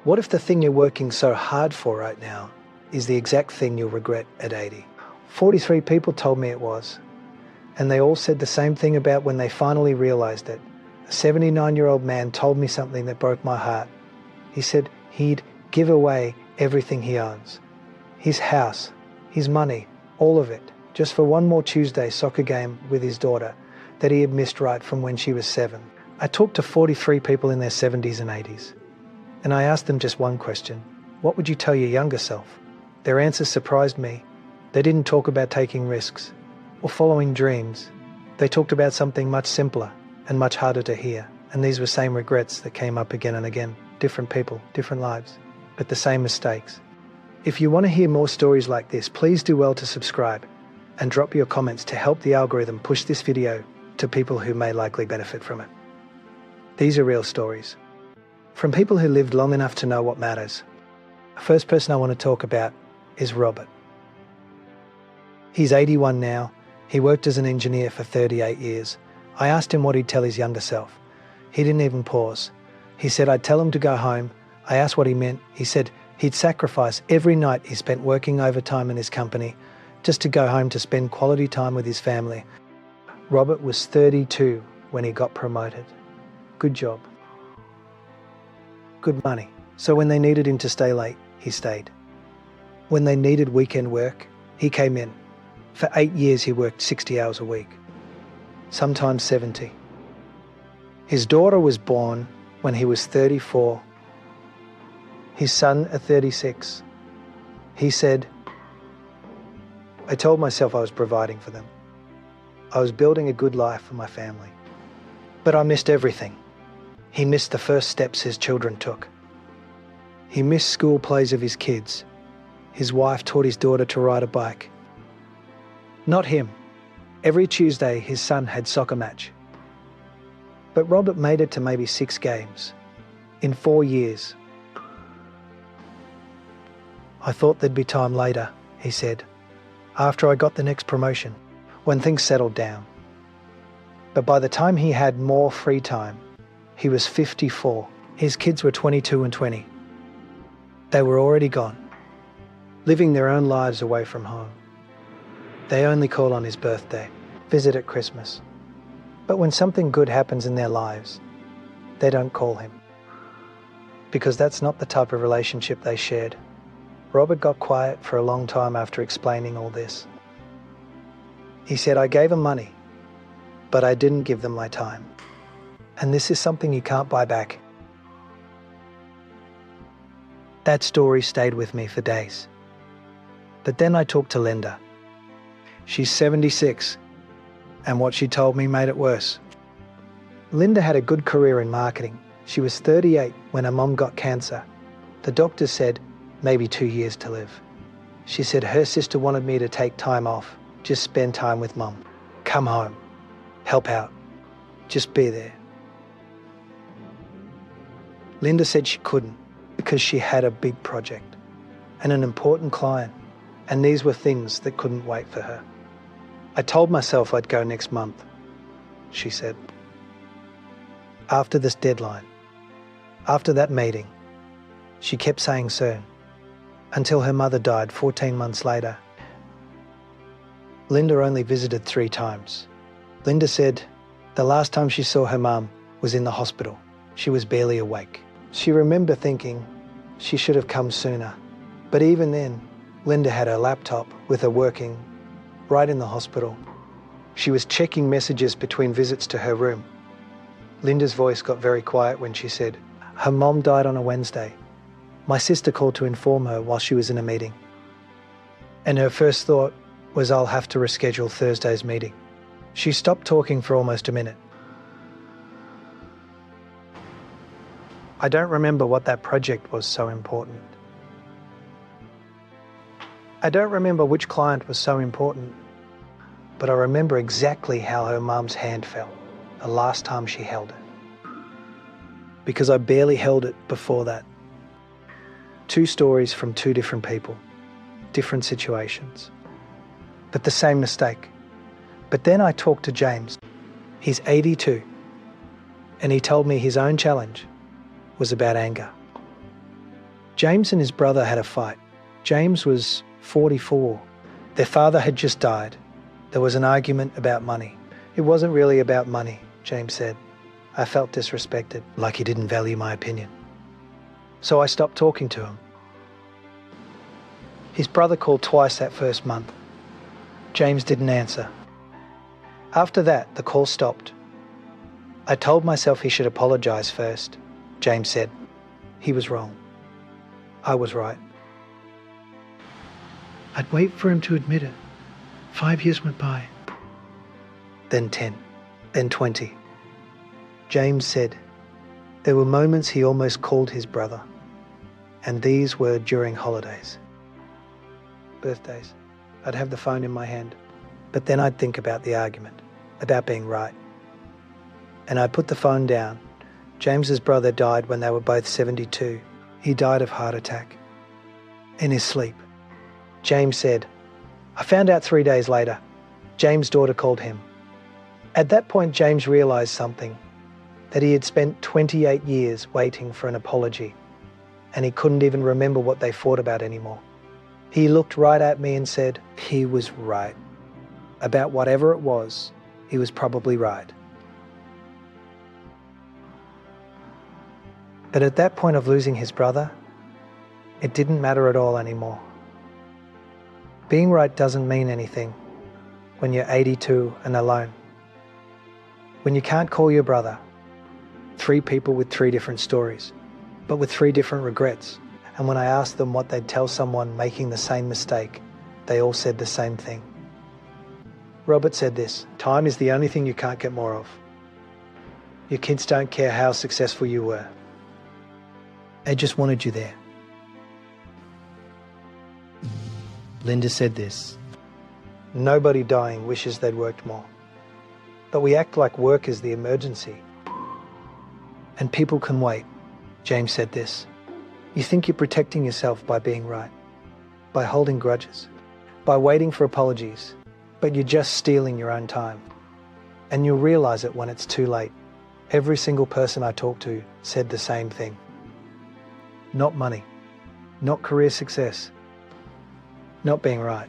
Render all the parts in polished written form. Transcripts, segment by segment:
What if the thing you're working so hard for right now is the exact thing you'll regret at 80? 43 people told me it was, and they all said the same thing about when they finally realized it. A 79-year-old man told me something that broke my heart. He said he'd give away everything he owns. His house, his money, all of it, just for one more Tuesday soccer game with his daughter that he had missed right from when she was 7. I talked to 43 people in their 70s and 80s, and I asked them just one question. What would you tell your younger self? Their answers surprised me. They didn't talk about taking risks or following dreams. They talked about something much simpler and much harder to hear, and these were same regrets that came up again and again. Different people, different lives, but the same mistakes. If you want to hear more stories like this, please do well to subscribe and drop your comments to help the algorithm push this video to people who may likely benefit from it. These are real stories from people who lived long enough to know what matters. The first person I want to talk about is Robert. He's 81 now. He worked as an engineer for 38 years. I asked him what he'd tell his younger self. He didn't even pause. He said I'd tell him to go home. I asked what he meant. He said he'd sacrifice every night he spent working overtime in his company just to go home to spend quality time with his family. Robert was 32 when he got promoted. Good job. Good money. So when they needed him to stay late, he stayed. When they needed weekend work, he came in. For 8 years he worked 60 hours a week, sometimes 70. His daughter was born when he was 34. His son at 36. He said, I told myself I was providing for them. I was building a good life for my family. But I missed everything. He missed the first steps his children took. He missed school plays of his kids. His wife taught his daughter to ride a bike. Not him. Every Tuesday his son had soccer match. But Robert made it to maybe 6 games in 4 years. I thought there'd be time later, he said, after I got the next promotion, when things settled down. But by the time he had more free time, he was 54. His kids were 22 and 20. They were already gone, living their own lives away from home. They only call on his birthday, visit at Christmas. But when something good happens in their lives, they don't call him. Because that's not the type of relationship they shared. Robert got quiet for a long time after explaining all this. He said, I gave them money, but I didn't give them my time. And this is something you can't buy back. That story stayed with me for days. But then I talked to Linda. She's 76, and what she told me made it worse. Linda had a good career in marketing. She was 38 when her mom got cancer. The doctors said maybe 2 years to live. She said her sister wanted me to take time off, just spend time with mom, come home, help out, just be there. Linda said she couldn't because she had a big project and an important client, and these were things that couldn't wait for her. I told myself I'd go next month, she said. After this deadline, after that meeting, she kept saying soon, until her mother died 14 months later. Linda only visited 3 times. Linda said the last time she saw her mum was in the hospital. She was barely awake. She remembered thinking she should have come sooner. But even then, Linda had her laptop with her working right in the hospital. She was checking messages between visits to her room. Linda's voice got very quiet when she said, her mom died on a Wednesday. My sister called to inform her while she was in a meeting. And her first thought was, I'll have to reschedule Thursday's meeting. She stopped talking for almost a minute. I don't remember what that project was so important. I don't remember which client was so important, but I remember exactly how her mum's hand felt the last time she held it. Because I barely held it before that. 2 stories from 2 different people, different situations, but the same mistake. But then I talked to James. He's 82, and he told me his own challenge was about anger. James and his brother had a fight. James was 44. Their father had just died. There was an argument about money. It wasn't really about money, James said. I felt disrespected, like he didn't value my opinion. So I stopped talking to him. His brother called twice that first month. James didn't answer. After that, the call stopped. I told myself he should apologize first. James said. He was wrong. I was right. I'd wait for him to admit it. 5 years went by. Then 10. Then 20. James said there were moments he almost called his brother, and these were during holidays. Birthdays. I'd have the phone in my hand, but then I'd think about the argument, about being right. And I'd put the phone down. James's brother died when they were both 72. He died of heart attack. In his sleep. James said, I found out 3 days later. James' daughter called him. At that point, James realised something, that he had spent 28 years waiting for an apology, and he couldn't even remember what they fought about anymore. He looked right at me and said, he was right. About whatever it was, he was probably right. But at that point of losing his brother, it didn't matter at all anymore. Being right doesn't mean anything when you're 82 and alone. When you can't call your brother, 3 people with 3 different stories, but with 3 different regrets. And when I asked them what they'd tell someone making the same mistake, they all said the same thing. Robert said this, time is the only thing you can't get more of. Your kids don't care how successful you were. They just wanted you there. Linda said this, nobody dying wishes they'd worked more. But we act like work is the emergency. And people can wait. James said this. You think you're protecting yourself by being right, by holding grudges, by waiting for apologies, but you're just stealing your own time. And you'll realise it when it's too late. Every single person I talked to said the same thing. Not money, not career success, not being right.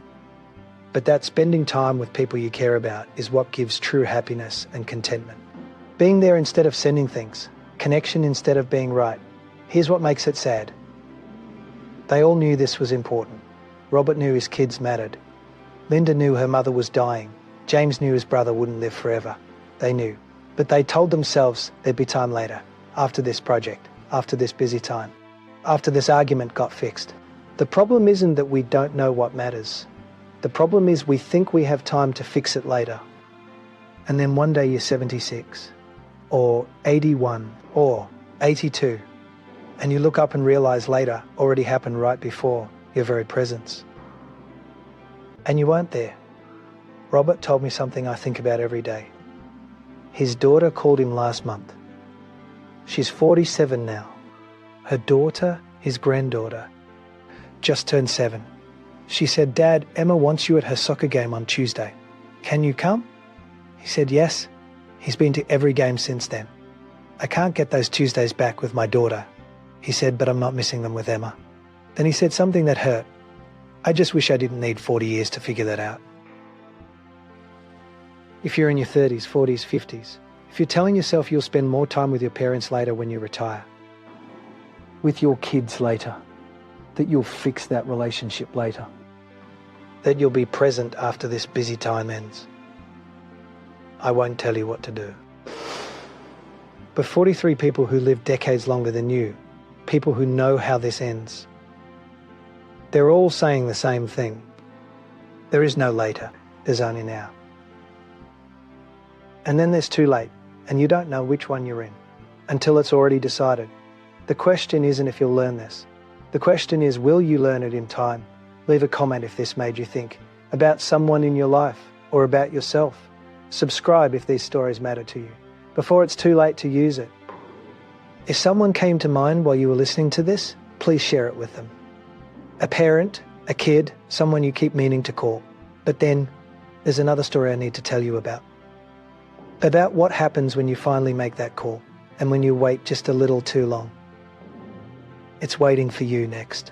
But that spending time with people you care about is what gives true happiness and contentment. Being there instead of sending things, connection instead of being right. Here's what makes it sad. They all knew this was important. Robert knew his kids mattered. Linda knew her mother was dying. James knew his brother wouldn't live forever. They knew. But they told themselves there'd be time later, after this project, after this busy time, after this argument got fixed. The problem isn't that we don't know what matters. The problem is we think we have time to fix it later. And then one day you're 76, or 81, or 82, and you look up and realise later already happened right before your very presence. And you weren't there. Robert told me something I think about every day. His daughter called him last month. She's 47 now. Her daughter, his granddaughter, just turned 7. She said, Dad, Emma wants you at her soccer game on Tuesday. Can you come? He said yes. He's been to every game since then. I can't get those Tuesdays back with my daughter. He said, but I'm not missing them with Emma. Then he said something that hurt. I just wish I didn't need 40 years to figure that out. If you're in your 30s, 40s, 50s, if you're telling yourself you'll spend more time with your parents later when you retire, with your kids later, that you'll fix that relationship later, that you'll be present after this busy time ends, I won't tell you what to do. But 43 people who live decades longer than you, people who know how this ends, they're all saying the same thing. There is no later, there's only now. And then there's too late, and you don't know which one you're in, until it's already decided. The question isn't if you'll learn this. The question is, will you learn it in time? Leave a comment if this made you think about someone in your life or about yourself. Subscribe if these stories matter to you, before it's too late to use it. If someone came to mind while you were listening to this, please share it with them. A parent, a kid, someone you keep meaning to call. But then there's another story I need to tell you about. About what happens when you finally make that call and when you wait just a little too long. It's waiting for you next.